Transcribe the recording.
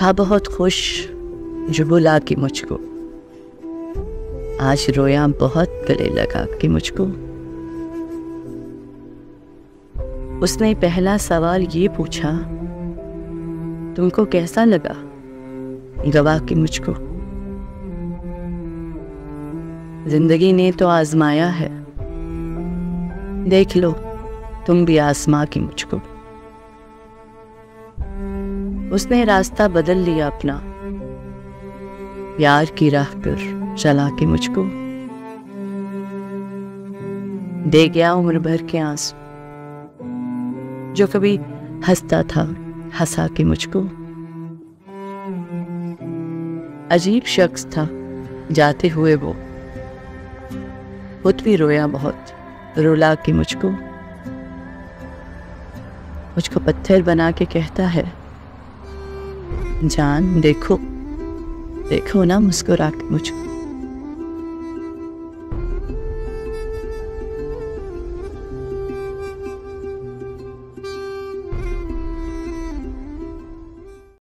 था बहुत खुश जो बुला के मुझको, आज रोया बहुत गले लगा के मुझको। उसने पहला सवाल ये पूछा, तुमको कैसा लगा गवा के मुझको। जिंदगी ने तो आजमाया है, देख लो तुम भी आजमा के मुझको। उसने रास्ता बदल लिया अपना, प्यार की राह पर चला के मुझको। दे गया उम्र भर के आंसू, जो कभी हंसता था हंसा के मुझको। अजीब शख्स था जाते हुए वो, खुद भी रोया बहुत रुला के मुझको। मुझको पत्थर बना के कहता है, जान देखो देखो ना मुस्कुरा के मुझको।